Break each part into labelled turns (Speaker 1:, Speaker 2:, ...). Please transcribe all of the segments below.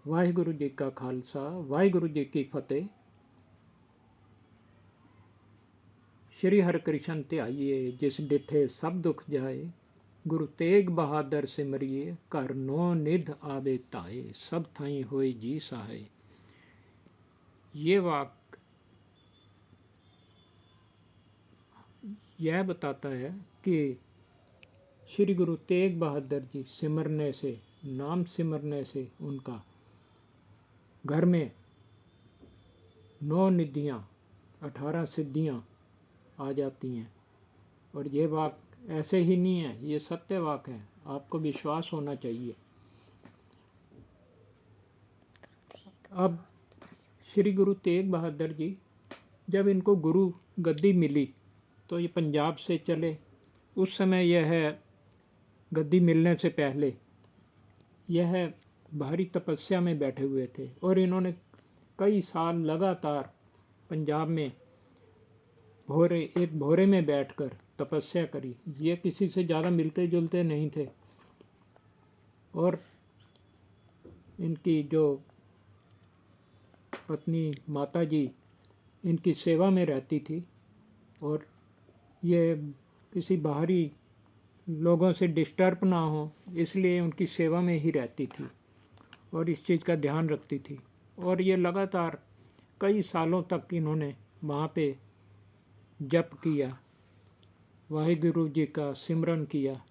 Speaker 1: वाहिगुरु जी का खालसा वाहिगुरु जी की फतेह। श्री हरकृष्ण ध्याइए जिस डिठे सब दुख जाए, गुरु तेग बहादुर सिमरिए कर नो निध आवे ताए, सब थाई होए जी सहाय। ये वाक यह बताता है कि श्री गुरु तेग बहादुर जी सिमरने से, नाम सिमरने से उनका घर में 9 निधियाँ 18 सिद्धियाँ आ जाती हैं। और ये वाक ऐसे ही नहीं है, ये सत्य वाक है, आपको विश्वास होना चाहिए। अब श्री गुरु तेग बहादुर जी जब इनको गुरु गद्दी मिली तो ये पंजाब से चले। उस समय यह गद्दी मिलने से पहले यह भारी तपस्या में बैठे हुए थे और इन्होंने कई साल लगातार पंजाब में एक भोरे में बैठकर तपस्या करी। ये किसी से ज़्यादा मिलते जुलते नहीं थे और इनकी जो पत्नी माता जी इनकी सेवा में रहती थी और ये किसी बाहरी लोगों से डिस्टर्ब ना हो इसलिए उनकी सेवा में ही रहती थी और इस चीज़ का ध्यान रखती थी। और ये लगातार कई सालों तक इन्होंने वहाँ पे जप किया, वाहिगुरु जी का सिमरन किया।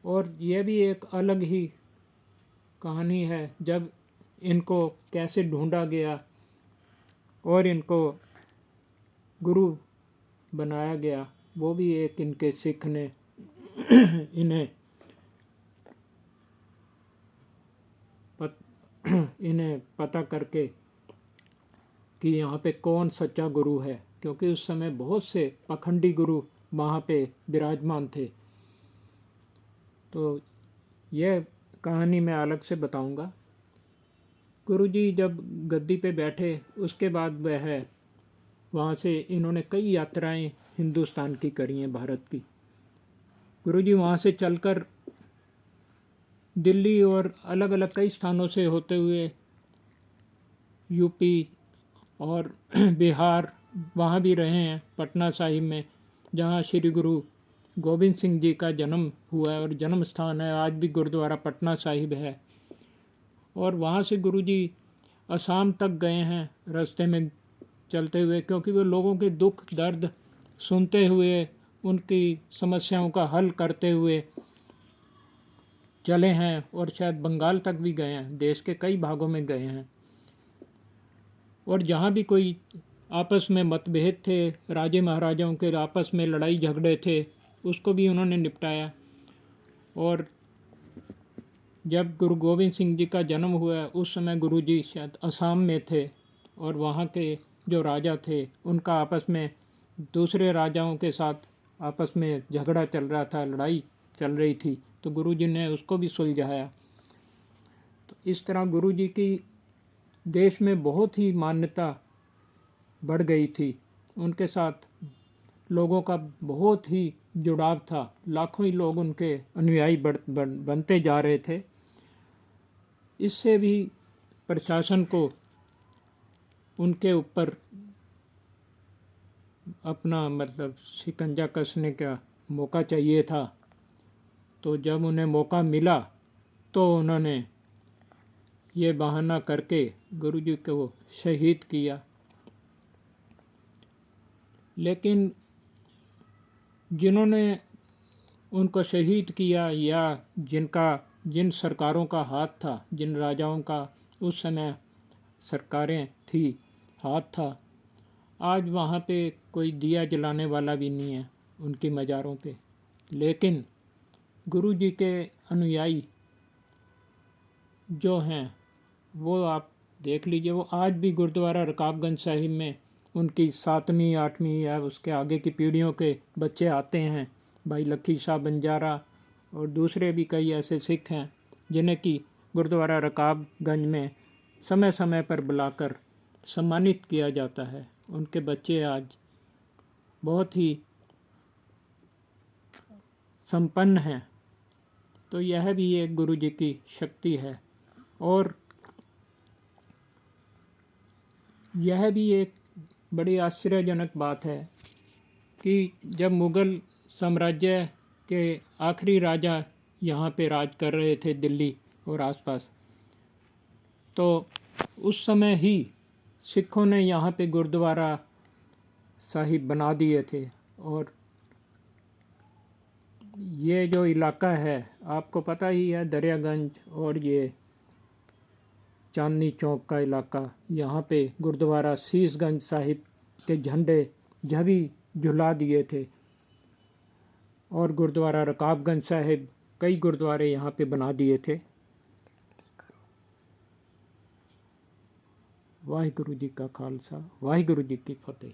Speaker 1: और यह भी एक अलग ही कहानी है जब इनको कैसे ढूंढा गया और इनको गुरु बनाया गया। वो भी एक इनके सिख ने इन्हें पता करके कि यहाँ पे कौन सच्चा गुरु है, क्योंकि उस समय बहुत से पखंडी गुरु वहाँ पे विराजमान थे। तो यह कहानी मैं अलग से बताऊंगा। गुरुजी जब गद्दी पे बैठे उसके बाद वह वहाँ से इन्होंने कई यात्राएं हिंदुस्तान की करी हैं, भारत की। गुरुजी वहाँ से चलकर दिल्ली और अलग अलग कई स्थानों से होते हुए यूपी और बिहार वहाँ भी रहे हैं, पटना साहिब में जहाँ श्री गुरु गोविंद सिंह जी का जन्म हुआ है और जन्म स्थान है। आज भी गुरुद्वारा पटना साहिब है। और वहाँ से गुरुजी असम तक गए हैं रास्ते में चलते हुए, क्योंकि वो लोगों के दुख दर्द सुनते हुए उनकी समस्याओं का हल करते हुए चले हैं। और शायद बंगाल तक भी गए हैं, देश के कई भागों में गए हैं। और जहाँ भी कोई आपस में मतभेद थे, राजे महाराजाओं के आपस में लड़ाई झगड़े थे, उसको भी उन्होंने निपटाया। और जब गुरु गोविंद सिंह जी का जन्म हुआ उस समय गुरुजी शायद असम में थे और वहाँ के जो राजा थे उनका आपस में दूसरे राजाओं के साथ आपस में झगड़ा चल रहा था, लड़ाई चल रही थी, तो गुरुजी ने उसको भी सुलझाया। तो इस तरह गुरुजी की देश में बहुत ही मान्यता बढ़ गई थी। उनके साथ लोगों का बहुत ही जुड़ाव था, लाखों ही लोग उनके अनुयायी बनते जा रहे थे। इससे भी प्रशासन को उनके ऊपर अपना शिकंजा कसने का मौका चाहिए था। तो जब उन्हें मौका मिला तो उन्होंने ये बहाना करके गुरुजी को शहीद किया। लेकिन जिन्होंने उनको शहीद किया या जिन सरकारों का हाथ था, जिन राजाओं का उस समय सरकारें थी, हाथ था, आज वहाँ पे कोई दिया जलाने वाला भी नहीं है उनकी मज़ारों पे। लेकिन गुरुजी के अनुयायी जो हैं वो आप देख लीजिए, वो आज भी गुरुद्वारा रकाबगंज साहिब में उनकी 7वीं 8वीं या उसके आगे की पीढ़ियों के बच्चे आते हैं। भाई लक्खी शाह बंजारा और दूसरे भी कई ऐसे सिख हैं जिन्हें कि गुरुद्वारा रकाबगंज में समय समय पर बुलाकर सम्मानित किया जाता है। उनके बच्चे आज बहुत ही संपन्न हैं। तो यह भी एक गुरु जी की शक्ति है। और यह भी एक बड़ी आश्चर्यजनक बात है कि जब मुग़ल साम्राज्य के आखिरी राजा यहाँ पे राज कर रहे थे दिल्ली और आसपास, तो उस समय ही सिखों ने यहाँ पे गुरुद्वारा साहिब बना दिए थे। और ये जो इलाका है आपको पता ही है, दरियागंज और ये चांदनी चौक का इलाका, यहाँ पे गुरुद्वारा शीशगंज साहिब के झंडे भी झुला दिए थे। और गुरुद्वारा रकाबगंज साहिब, कई गुरुद्वारे यहाँ पे बना दिए थे। वाहिगुरु जी का खालसा, वाहिगुरु जी की फतेह।